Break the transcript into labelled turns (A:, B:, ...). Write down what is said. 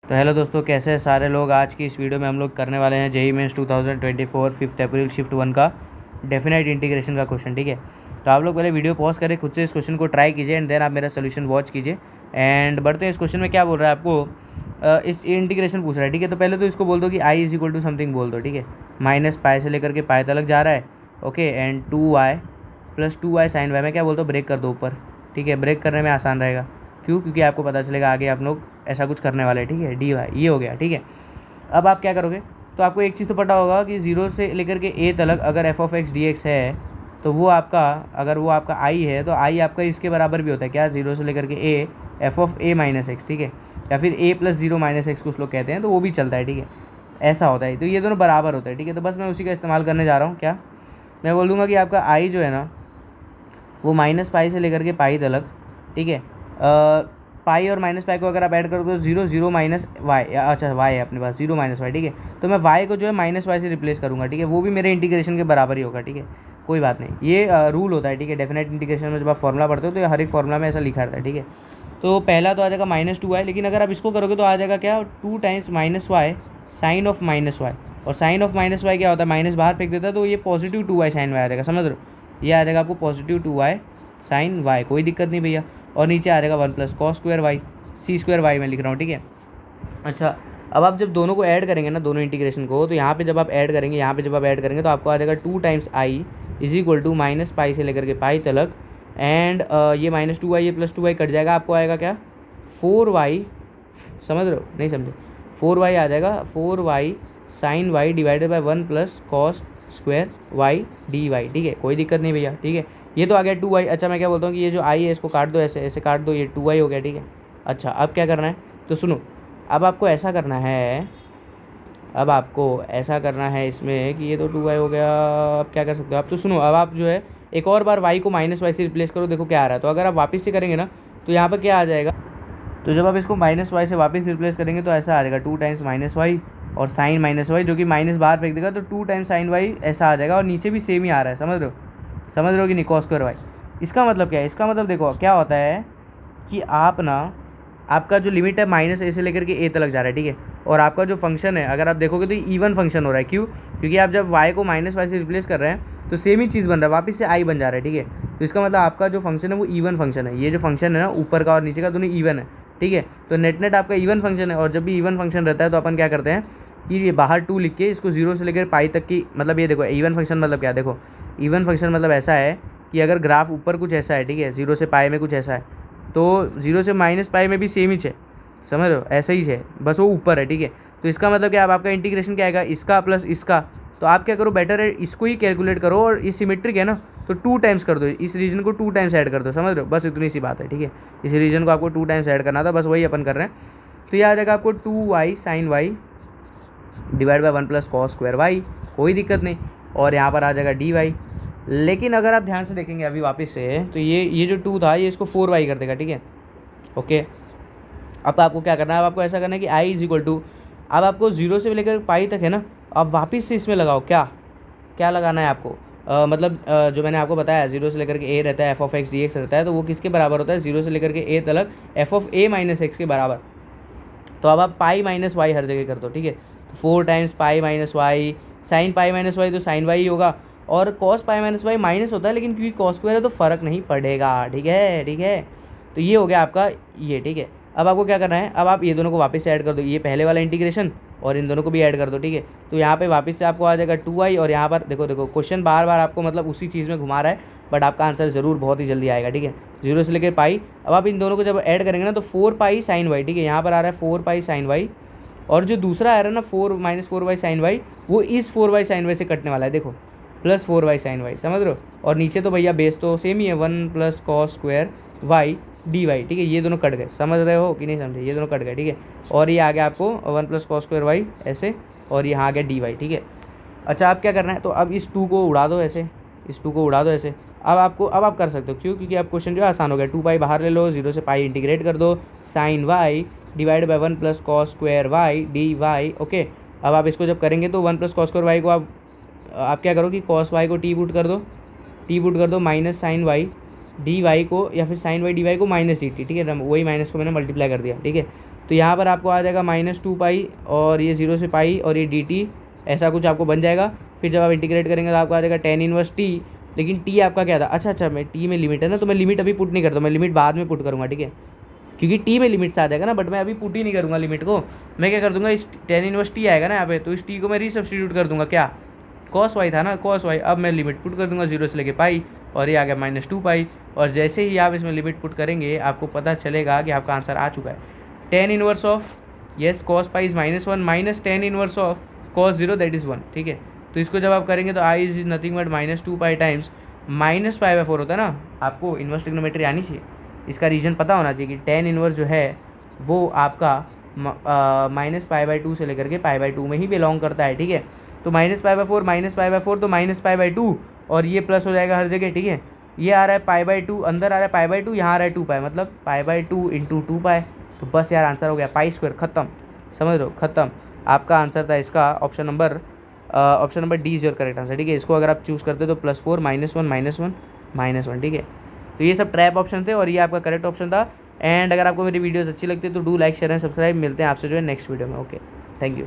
A: तो हेलो दोस्तों, कैसे हैं सारे लोग। आज की इस वीडियो में हम लोग करने वाले हैं जेईई मेंस 2024 5 अप्रैल शिफ्ट 1 का डेफिनेट इंटीग्रेशन का क्वेश्चन। ठीक है, तो आप लोग पहले वीडियो पॉज करें, खुद से इस क्वेश्चन को ट्राई कीजिए एंड देन आप मेरा सोल्यूशन वॉच कीजिए। एंड बढ़ते हैं इस क्वेश्चन में। क्या बोल रहा है आपको, इस इंटीग्रेशन पूछ रहा है। ठीक है, तो पहले तो इसको बोल दो कि आई इज इक्वल टू समथिंग बोल दो। ठीक है, माइनस पाई से लेकर के पाई तक जा रहा है। Okay, and 2y plus 2y sine y में क्या बोलते हो, ब्रेक कर दो ऊपर। ठीक है, ब्रेक करने में आसान रहेगा। क्यों? क्योंकि आपको पता चलेगा आगे आप लोग ऐसा कुछ करने वाले हैं। ठीक है, डी वाई ये हो गया। ठीक है, अब आप क्या करोगे, तो आपको एक चीज़ तो पता होगा कि जीरो से लेकर के ए तक अगर F of x D x है तो वो आपका, अगर वो आपका आई है तो आई आपका इसके बराबर भी होता है। क्या? जीरो से लेकर के A F of A minus x. ठीक है, या फिर ए प्लस जीरो माइनस एक्स कुछ लोग कहते हैं, तो वो भी चलता है। ठीक है, ऐसा होता है, तो ये दोनों बराबर होता है। ठीक है, तो बस मैं उसी का इस्तेमाल करने जा रहा हूँ। क्या मैं बोल दूँगा कि आपका आई जो है ना वो माइनस पाई से लेकर के पाई तक। ठीक है, पाई और माइनस पाई को अगर आप ऐड करो तो जीरो जीरो माइनस वाई, अच्छा वाई है अपने पास, जीरो माइनस वाई। ठीक है, तो मैं वाई को जो है माइनस वाई से रिप्लेस करूँगा। ठीक है, वो भी मेरे इंटीग्रेशन के बराबर ही होगा। ठीक है, कोई बात नहीं, ये रूल होता है। ठीक है, डेफिनेट इंटीग्रेशन में जब आप फॉर्मुला पढ़ते हो तो हर एक फॉर्मुला में ऐसा लिखा रहता है। ठीक है, तो पहला तो आ जाएगा माइनस टू वाई, लेकिन अगर आप इसको करोगे तो आ जाएगा क्या, two times minus y sine of minus y. और साइन ऑफ माइनस वाई क्या होता है, माइनस बाहर फेंक देता है, तो ये positive two y sine y आ जाएगा। समझ रहे हो, ये आ जाएगा आपको positive two y sine y, कोई दिक्कत नहीं भैया। और नीचे आ जाएगा one plus cos square y, c square y में लिख रहा हूँ। ठीक है, अच्छा, अब आप जब दोनों को ऐड करेंगे ना, दोनों इंटीग्रेशन को, तो यहाँ पे जब आप ऐड करेंगे, यहाँ पे जब आप ऐड करेंगे तो आपको आ जाएगा two times I is equal to minus pi से लेकर के पाई तक। एंड ये माइनस टू वाई, ये प्लस टू वाई कट जाएगा, आपको आएगा क्या, फोर वाई। समझ रहे हो, नहीं समझे, फोर वाई आ जाएगा, four y sine y divided by one plus cos square y d y. ठीक है, कोई दिक्कत नहीं भैया। ठीक है, ये तो आ गया टू वाई। अच्छा, मैं क्या बोलता हूँ कि ये जो आई है इसको काट दो, ऐसे ऐसे काट दो, ये टू वाई हो गया। ठीक है, अच्छा अब क्या करना है, तो सुनो, अब आपको ऐसा करना है, अब आपको ऐसा करना है इसमें कि ये तो टू वाई हो गया। अब क्या कर सकते हो आप, तो सुनो, अब आप जो है एक और बार वाई को माइनस वाई से रिप्लेस करो, देखो क्या आ रहा है। तो अगर आप वापस से करेंगे ना तो यहाँ पर क्या आ जाएगा, तो जब आप इसको माइनस वाई से वापस रिप्लेस करेंगे तो ऐसा आ जाएगा टू टाइम्स माइनस वाई और साइन माइनस वाई, जो कि माइनस बाहर फेंक देगा, तो टू टाइम्स साइन वाई ऐसा आ जाएगा। और नीचे भी सेम ही आ रहा है, समझ रहे हो, समझ रहे हो कि नहीं, कॉस स्क्वायर वाई। इसका मतलब क्या है, इसका मतलब देखो क्या होता है कि आप ना, आपका जो लिमिट है माइनस ए से लेकर के ए तक जा रहा है। ठीक है, और आपका जो फंक्शन है अगर आप देखोगे तो इवन फंक्शन हो रहा है। क्यों? क्योंकि आप जब वाई को माइनस वाई से रिप्लेस कर रहे हैं तो सेम ही चीज़ बन रहा है, वापस से आई बन जा रहा है। ठीक है, तो इसका मतलब आपका जो फंक्शन है वो इवन फंक्शन है। ये जो फंक्शन है ना, ऊपर का और नीचे का दोनों इवन है। ठीक है, तो नेट नेट आपका इवन फंक्शन है। और जब भी इवन फंक्शन रहता है तो अपन क्या करते हैं कि ये बाहर टू लिख के इसको जीरो से लेकर पाई तक की, मतलब ये देखो इवन फंक्शन मतलब क्या, देखो इवन फंक्शन मतलब ऐसा है कि अगर ग्राफ ऊपर कुछ ऐसा है, ठीक है, जीरो से पाई में कुछ ऐसा है, तो जीरो से माइनस पाई में भी सेम ही है। समझ रहे हो, ऐसा ही है, बस वो ऊपर है। ठीक है, तो इसका मतलब क्या, अब आपका इंटीग्रेशन क्या आएगा, इसका प्लस इसका। तो आप क्या करो, बेटर है इसको ही कैलकुलेट करो, और इस सिमेट्रिक है ना तो टू टाइम्स कर दो, इस रीजन को टू टाइम्स ऐड कर दो। समझ रहे हो, बस इतनी सी बात है। ठीक है, इस रीजन को आपको टू टाइम्स ऐड करना था, बस वही अपन कर रहे हैं। तो ये आ जाएगा आपको two y sine y divide by one plus cos square y, कोई दिक्कत नहीं। और यहाँ पर आ जाएगा डी वाई। लेकिन अगर आप ध्यान से देखेंगे अभी वापस से, तो ये जो टू था ये इसको फोर वाई कर देगा। ठीक है, ओके, अब आपको क्या करना है, अब आपको ऐसा करना है कि आई इज इक्वल टू, अब आपको जीरो से लेकर पाई तक है ना, अब वापस से इसमें लगाओ। क्या क्या लगाना है आपको, मतलब जो मैंने आपको बताया, जीरो से लेकर के ए रहता है, F of x D x रहता है, तो वो किसके बराबर होता है, जीरो से लेकर के ए तक F of A minus x के बराबर। तो अब आप पाई माइनस वाई हर जगह कर दो। ठीक है, तो four times pi minus y, sine pi minus y तो साइन वाई ही होगा, और cos pi minus y minus होता है, लेकिन क्योंकि कॉस स्क्वायर है तो फ़र्क नहीं पड़ेगा। ठीक है, ठीक है, तो ये हो गया आपका ये। ठीक है, अब आपको क्या करना है, अब आप ये दोनों को वापस से ऐड कर दो, ये पहले वाला इंटीग्रेशन और इन दोनों को भी ऐड कर दो। ठीक है, तो यहाँ पे वापस से आपको आ जाएगा टू आई, और यहाँ पर देखो देखो क्वेश्चन बार बार आपको मतलब उसी चीज़ में घुमा रहा है, बट आपका आंसर ज़रूर बहुत ही जल्दी आएगा। ठीक है, जीरो से लेकर पाई, अब आप इन दोनों को जब ऐड करेंगे ना तो फोर पाई साइन वाई। ठीक है, यहाँ पर आ रहा है फोर पाई साइन वाई, और जो दूसरा आ रहा है ना four minus four y sine y, वो इस फोर वाई साइन वाई से कटने वाला है। देखो plus four y sine y, समझ रहे हो, और नीचे तो भैया बेस तो सेम ही है, one plus cos square y d y. ठीक है, ये दोनों कट गए, समझ रहे हो कि नहीं समझे, ये दोनों कट गए। ठीक है, और ये आ गया आपको one plus cos square y ऐसे, और यहाँ आ गया डी वाई। ठीक है, अच्छा अब क्या करना है, तो अब इस टू को उड़ा दो ऐसे, इस टू को उड़ा दो ऐसे। अब आपको, अब आप कर सकते हो, क्यों, क्योंकि अब क्वेश्चन जो है आसान हो गया। टू पाई बाहर ले लो, जीरो से पाई इंटीग्रेट कर दो, sine y divide by one plus cos square y d y. Okay, अब आप इसको जब करेंगे तो one plus cos square y को आप क्या करो कि कॉस वाई को टी बूट कर दो, टी बूट कर दो, minus sine y d y को, या फिर साइन वाई डी वाई को माइनस डी टी। ठीक है, वही माइनस को मैंने मल्टीप्लाई कर दिया। ठीक है, तो यहाँ पर आपको आ जाएगा -2 पाई और ये 0 से पाई और ये dt, ऐसा कुछ आपको बन जाएगा। फिर जब आप इंटीग्रेट करेंगे तो आपको आ जाएगा tan इनवर्स t, लेकिन t आपका क्या था, अच्छा मैं t में लिमिट है ना, तो मैं लिमिट अभी पुट नहीं करता, मैं लिमिट बाद में पुट करूँगा, ठीक है, क्योंकि t में लिमिट से आ जाएगा ना, बट मैं अभी पुट ही नहीं करूँगा लिमिट को। मैं क्या कर दूंगा, इस tan इनवर्स t आएगा ना यहाँ पे, तो इस t को मैं रीसब्स्टिट्यूट कर दूंगा, क्या cos y था ना, cos y, अब मैं लिमिट पुट कर दूंगा 0 से लेके पाई और ये आ गया -2 पाई। और जैसे ही आप इसमें लिमिट पुट करेंगे आपको पता चलेगा कि आपका आंसर आ चुका है। tan inverse of yes cos pi is -1 minus tan inverse of cos 0 that is 1, ठीक है। तो इसको जब आप करेंगे तो i is nothing but -2 pi times -π/4 होता है ना। आपको इनवर्स ट्रिग्नोमेट्री आनी चाहिए, इसका रीजन पता होना चाहिए कि tan इनवर्स जो है वो आपका -π/2 से लेकर के π/2 में ही बिलोंग करता है, ठीक है। तो -π/4 -π/4 तो -π/2 और ये प्लस हो जाएगा हर जगह, ठीक है। ये आ रहा है π/2, अंदर आ रहा है π/2, यहाँ आ रहा है 2 पाई, मतलब π/2 इंटू 2 पाई। तो बस यार आंसर हो गया π², ख़त्म, समझ लो, ख़त्म। आपका आंसर था इसका option number D is your correct answer, ठीक है। इसको अगर आप चूज़ करते तो +4 -1 -1, ठीक है। तो ये सब ट्रैप ऑप्शन थे और ये आपका करेक्ट ऑप्शन था। एंड अगर आपको मेरी वीडियोस अच्छी लगती है तो do like share and subscribe. मिलते हैं आपसे जो है नेक्स्ट वीडियो में। Okay, thank you.